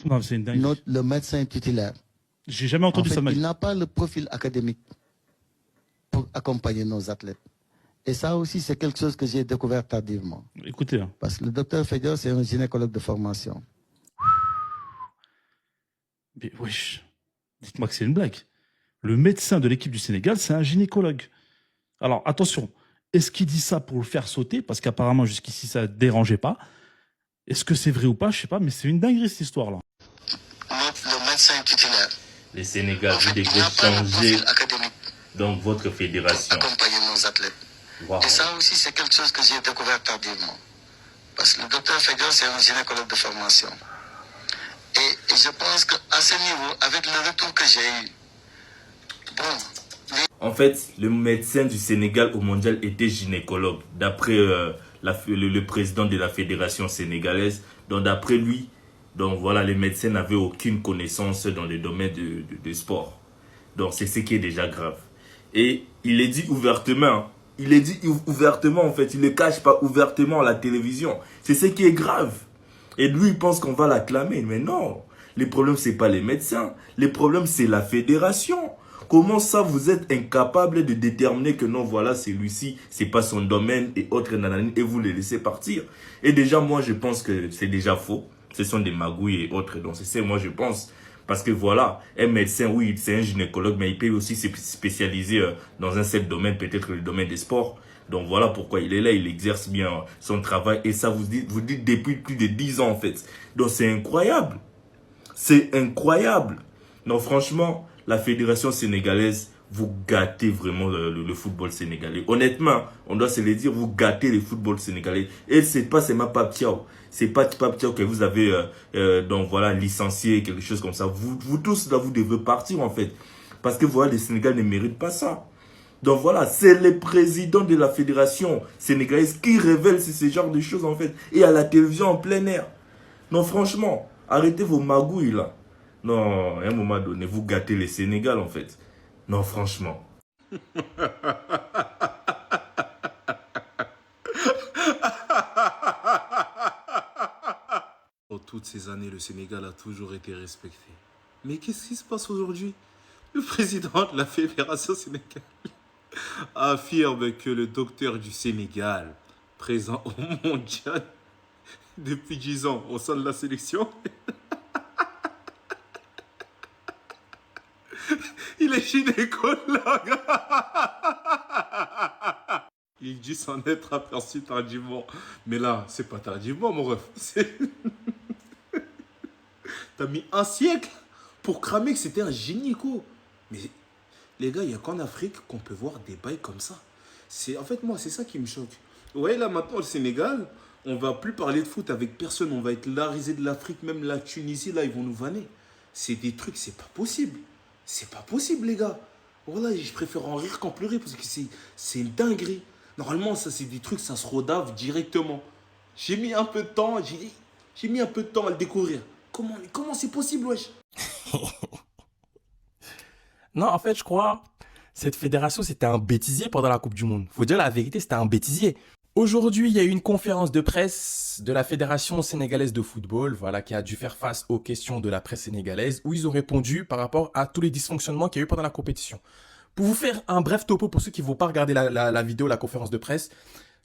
Non, c'est une dinguerie. le médecin titulaire. J'ai jamais entendu ça de ma Il vie. n'a pas le profil académique pour accompagner nos athlètes. Et ça aussi, c'est quelque chose que j'ai découvert tardivement. Écoutez, hein. Parce que le docteur Fedior, c'est un gynécologue de formation. Mais wesh, dites-moi que c'est une blague. Le médecin de l'équipe du Sénégal, c'est un gynécologue. Alors attention, est-ce qu'il dit ça pour le faire sauter? Parce qu'apparemment jusqu'ici ça ne dérangeait pas. Est-ce que c'est vrai ou pas? Je sais pas, mais c'est une dinguerie cette histoire-là. Le médecin titulaire. Le Sénégal veut changer donc votre fédération. Accompagner nos athlètes. Wow. Et ça aussi, c'est quelque chose que j'ai découvert tardivement. Parce que le docteur Fedior, c'est un gynécologue de formation. Et je pense qu'à ce niveau, avec le retour que j'ai eu, En fait, le médecin du Sénégal au mondial était gynécologue, d'après le président de la fédération sénégalaise. Donc d'après lui, donc voilà, les médecins n'avaient aucune connaissance dans le domaine de sport. Donc c'est ce qui est déjà grave. Et il est dit ouvertement, hein. Il est dit ouvertement en fait, il ne le cache pas ouvertement à la télévision. C'est ce qui est grave. Et lui, il pense qu'on va l'acclamer. Mais non, les problèmes, ce n'est pas les médecins. Les problèmes, c'est la fédération. Comment ça, vous êtes incapable de déterminer que non, voilà, celui-ci, ce n'est pas son domaine et autres nanani, et vous les laissez partir. Et déjà, moi, je pense que c'est déjà faux. Ce sont des magouilles et autres. Donc, c'est ça, moi, je pense. Parce que voilà, un médecin, oui, c'est un gynécologue, mais il peut aussi se spécialiser dans un seul domaine, peut-être le domaine des sports. Donc voilà pourquoi il est là, il exerce bien son travail. Et ça, vous dites depuis plus de 10 ans en fait. Donc c'est incroyable. C'est incroyable. Non, franchement, la fédération sénégalaise, vous gâtez vraiment le football sénégalais. Honnêtement, on doit se le dire, vous gâtez le football sénégalais. Et c'est pas seulement Pape Thiaw. C'est pas Pape Thiaw que vous avez donc voilà, licencié, quelque chose comme ça. Vous tous, là, vous devez partir en fait. Parce que voilà, le Sénégal ne mérite pas ça. Donc voilà, c'est le président de la fédération sénégalaise qui révèle ce genre de choses en fait. Et à la télévision en plein air. Non, franchement, arrêtez vos magouilles là. Non, à un moment donné, vous gâtez le Sénégal en fait. Non, franchement. Dans toutes ces années, le Sénégal a toujours été respecté. Mais qu'est-ce qui se passe aujourd'hui? Le président de la fédération sénégalaise affirme que le docteur du Sénégal, présent au mondial depuis 10 ans au sein de la sélection, il est gynécologue. Il dit s'en être aperçu tardivement. Mais là, c'est pas tardivement, mon ref. T'as mis un siècle pour cramer que c'était un gynéco. Mais les gars, il n'y a qu'en Afrique qu'on peut voir des bails comme ça. En fait, moi, c'est ça qui me choque. Ouais, là, maintenant, le Sénégal, on va plus parler de foot avec personne. On va être la risée de l'Afrique, même la Tunisie, là, ils vont nous vanner. C'est des trucs, c'est pas possible. C'est pas possible, les gars. Voilà, je préfère en rire qu'en pleurer parce que c'est une dinguerie. Normalement, ça, c'est des trucs, ça se rodave directement. J'ai mis un peu de temps, j'ai mis un peu de temps à le découvrir. Comment c'est possible, wesh? Non, en fait, je crois, cette fédération, c'était un bêtisier pendant la Coupe du Monde. Faut dire la vérité, c'était un bêtisier. Aujourd'hui, il y a eu une conférence de presse de la Fédération sénégalaise de football, voilà, qui a dû faire face aux questions de la presse sénégalaise, où ils ont répondu par rapport à tous les dysfonctionnements qu'il y a eu pendant la compétition. Pour vous faire un bref topo pour ceux qui ne vont pas regarder la vidéo, la conférence de presse,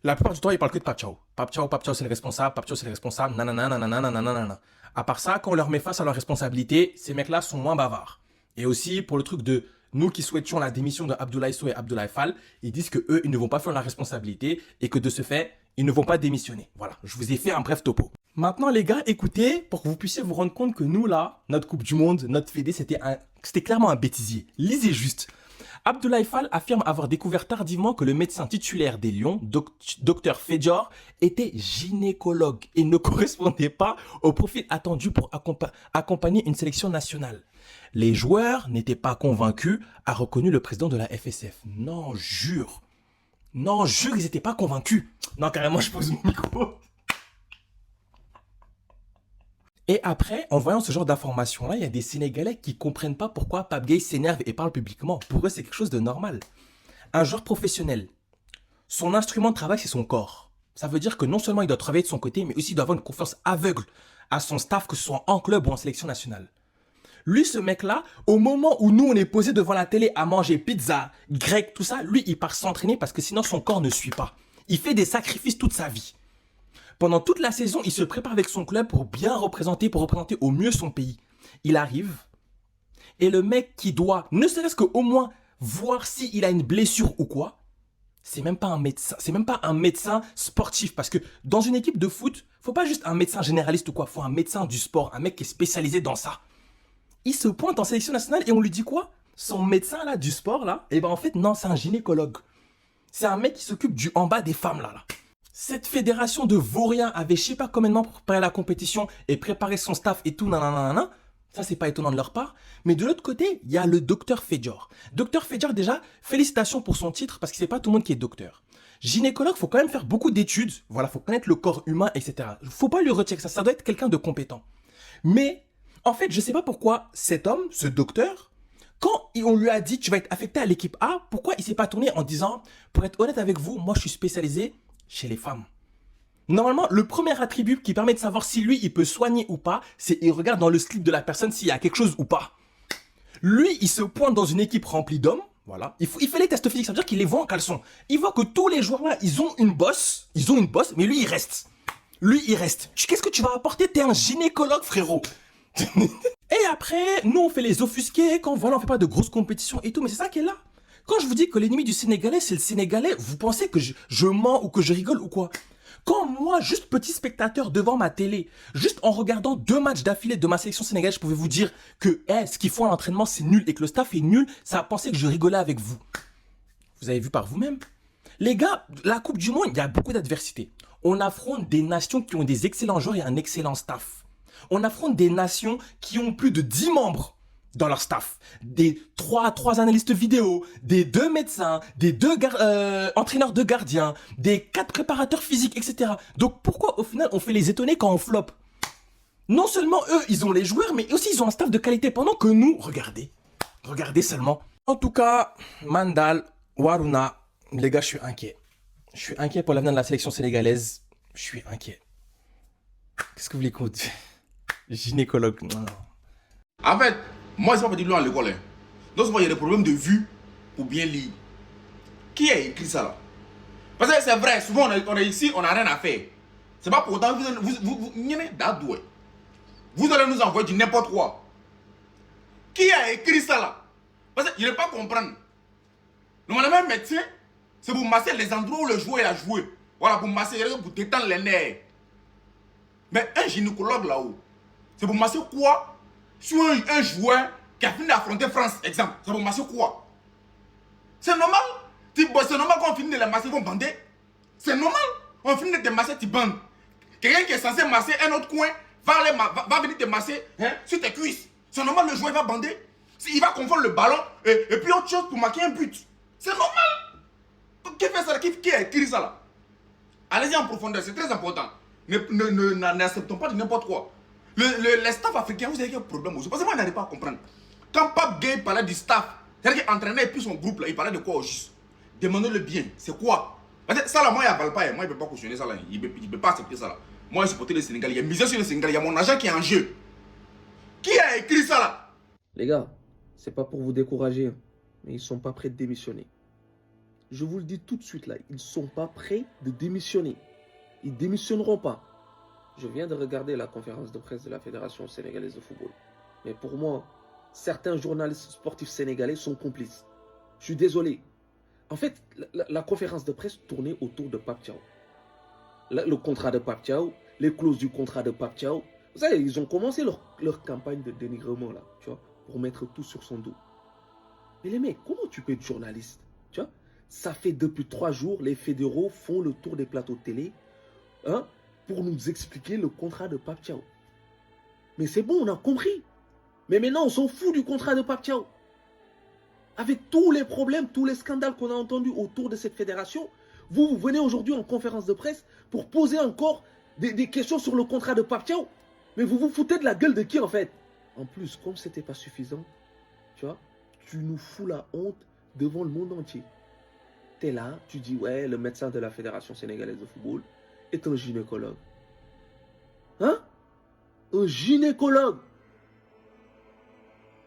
la plupart du temps, ils parlent que de Pape Thiaw. Pape Thiaw, c'est le responsable, Pape Thiaw, c'est le responsable, nanana, nanana, nanana, nanana. À part ça, quand on leur met face à leurs responsabilités, ces mecs-là sont moins bavards. Et aussi, pour le truc de nous qui souhaitions la démission de Abdoulaye Sow et Abdoulaye Fall, ils disent que eux, ils ne vont pas faire la responsabilité et que de ce fait, ils ne vont pas démissionner. Voilà, je vous ai fait un bref topo. Maintenant, les gars, écoutez, pour que vous puissiez vous rendre compte que nous, là, notre Coupe du Monde, notre fédé, c'était clairement un bêtisier. Lisez juste. Abdoulaye Fall affirme avoir découvert tardivement que le médecin titulaire des Lions, Dr Fedior, était gynécologue et ne correspondait pas au profil attendu pour accompagner une sélection nationale. Les joueurs n'étaient pas convaincus, a reconnu le président de la FSF. Non, jure. Non, jure, ils n'étaient pas convaincus. Non, carrément, je pose mon micro. Et après, en voyant ce genre d'informations-là, il y a des Sénégalais qui ne comprennent pas pourquoi Pape Gueye s'énerve et parle publiquement. Pour eux, c'est quelque chose de normal. Un joueur professionnel, son instrument de travail, c'est son corps. Ça veut dire que non seulement il doit travailler de son côté, mais aussi il doit avoir une confiance aveugle à son staff, que ce soit en club ou en sélection nationale. Lui, ce mec-là, au moment où nous, on est posé devant la télé à manger pizza, grec, tout ça, lui, il part s'entraîner parce que sinon, son corps ne suit pas. Il fait des sacrifices toute sa vie. Pendant toute la saison, il se prépare avec son club pour bien représenter, pour représenter au mieux son pays. Il arrive, et le mec qui doit, ne serait-ce qu'au moins voir s'il a une blessure ou quoi, c'est même pas un médecin, c'est même pas un médecin sportif. Parce que dans une équipe de foot, faut pas juste un médecin généraliste ou quoi, faut un médecin du sport, un mec qui est spécialisé dans ça. Il se pointe en sélection nationale et on lui dit quoi? Son médecin là, du sport là, et ben en fait non, c'est un gynécologue. C'est un mec qui s'occupe du en bas des femmes là. Cette fédération de vauriens avait je sais pas combien de temps pour préparer la compétition et préparer son staff et tout, nanana. Ça, c'est pas étonnant de leur part. Mais de l'autre côté, il y a le docteur Fedjor. Docteur Fedjor, déjà, félicitations pour son titre parce que c'est pas tout le monde qui est docteur. Gynécologue, faut quand même faire beaucoup d'études. Voilà, faut connaître le corps humain, etc. Faut pas lui retirer ça. Ça doit être quelqu'un de compétent. Mais, en fait, je sais pas pourquoi cet homme, ce docteur, quand on lui a dit tu vas être affecté à l'équipe A, pourquoi il s'est pas tourné en disant, pour être honnête avec vous, moi je suis spécialisé chez les femmes. Normalement, le premier attribut qui permet de savoir si lui, il peut soigner ou pas, c'est il regarde dans le slip de la personne s'il y a quelque chose ou pas. Lui, il se pointe dans une équipe remplie d'hommes, voilà. Il fait les tests physiques, ça veut dire qu'il les voit en caleçon. Il voit que tous les joueurs là, ils ont une bosse, mais lui, il reste. Qu'est-ce que tu vas apporter? T'es un gynécologue, frérot. Et après, nous, on fait les offusqués quand voilà, on fait pas de grosses compétitions et tout, mais c'est ça qui est là. Quand je vous dis que l'ennemi du Sénégalais, c'est le Sénégalais, vous pensez que je mens ou que je rigole ou quoi? Quand moi, juste petit spectateur devant ma télé, juste en regardant 2 matchs d'affilée de ma sélection sénégalaise, je pouvais vous dire que ce qu'ils font à l'entraînement, c'est nul et que le staff est nul, ça a pensé que je rigolais avec vous. Vous avez vu par vous-même. Les gars, la Coupe du Monde, il y a beaucoup d'adversité. On affronte des nations qui ont des excellents joueurs et un excellent staff. On affronte des nations qui ont plus de 10 membres dans leur staff. Des 3 analystes vidéo, des 2 médecins, des 2 entraîneurs de gardiens, des 4 préparateurs physiques, etc. Donc pourquoi au final on fait les étonner quand on flop? Non seulement eux, ils ont les joueurs, mais aussi ils ont un staff de qualité pendant que nous, regardez seulement. En tout cas, Mandal, Waruna, les gars, je suis inquiet. Je suis inquiet pour l'avenir de la sélection sénégalaise. Je suis inquiet. Qu'est-ce que vous voulez qu'on dise? Gynécologue, non. En fait, moi, c'est pas petit de à l'école. Donc, souvent, il y a des problèmes de vue pour bien lire. Qui a écrit ça là? Parce que c'est vrai, souvent, on est ici, on n'a rien à faire. C'est pas pour autant que vous allez nous envoyer du n'importe quoi. Qui a écrit ça là? Parce que je ne vais pas comprendre. Normalement, un médecin, c'est pour masser les endroits où le joueur a joué. Voilà, pour masser, pour détendre les nerfs. Mais un gynécologue là-haut, c'est pour masser quoi? Sur un joueur qui a fini d'affronter France, exemple. C'est pour masser quoi? C'est normal. C'est normal qu'on finit de les masser, ils vont bander. C'est normal. On finit de te masser, tu bandes. Quelqu'un qui est censé masser un autre coin va venir te masser sur tes cuisses. C'est normal, le joueur va bander. Il va confondre le ballon et puis autre chose pour marquer un but. C'est normal. Qui fait ça? Qui a écrit ça là? Allez-y en profondeur, c'est très important. N'acceptons pas de n'importe quoi. Les staff africains, vous avez un problème aussi. Parce que moi, je n'arrive pas à comprendre. Quand Pape Gueye parlait du staff, c'est-à-dire qu'il entraînait et puis son groupe, là, il parlait de quoi au juste? Demandez-le bien, c'est quoi? Parce que ça, là, moi, il n'avale pas. Moi, il ne peut pas cautionner ça, là. Il ne peut pas accepter ça, là. Moi, je supporte le Sénégal. Il y a misé sur le Sénégal. Il y a mon agent qui est en jeu. Qui a écrit ça, là? Les gars, c'est pas pour vous décourager, hein, mais ils sont pas prêts de démissionner. Je vous le dis tout de suite, là. Ils sont pas prêts de démissionner. Ils démissionneront pas. Je viens de regarder la conférence de presse de la Fédération sénégalaise de football. Mais pour moi, certains journalistes sportifs sénégalais sont complices. Je suis désolé. En fait, la conférence de presse tournait autour de Pape Thiaw. Le contrat de Pape Thiaw, les clauses du contrat de Pape Thiaw. Vous savez, ils ont commencé leur campagne de dénigrement, là, tu vois, pour mettre tout sur son dos. Mais les mecs, comment tu peux être journaliste? Tu vois, ça fait depuis 3 jours, les fédéraux font le tour des plateaux de télé, hein, pour nous expliquer le contrat de Pape Thiaw. Mais c'est bon, on a compris. Mais maintenant, on s'en fout du contrat de Pape Thiaw. Avec tous les problèmes, tous les scandales qu'on a entendus autour de cette fédération, vous venez aujourd'hui en conférence de presse pour poser encore des questions sur le contrat de Pape Thiaw. Mais vous vous foutez de la gueule de qui en fait? En plus, comme c'était pas suffisant, tu vois, tu nous fous la honte devant le monde entier. Tu es là, tu dis ouais, le médecin de la Fédération sénégalaise de football est un gynécologue. Hein? Un gynécologue.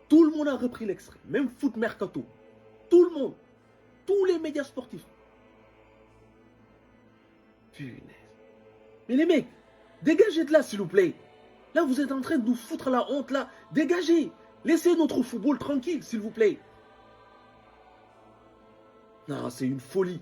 Tout le monde a repris l'extrait. Même Foot Mercato. Tout le monde. Tous les médias sportifs. Punaise. Mais les mecs, dégagez de là, s'il vous plaît. Là, vous êtes en train de nous foutre la honte, là. Dégagez. Laissez notre football tranquille, s'il vous plaît. Non, c'est une folie.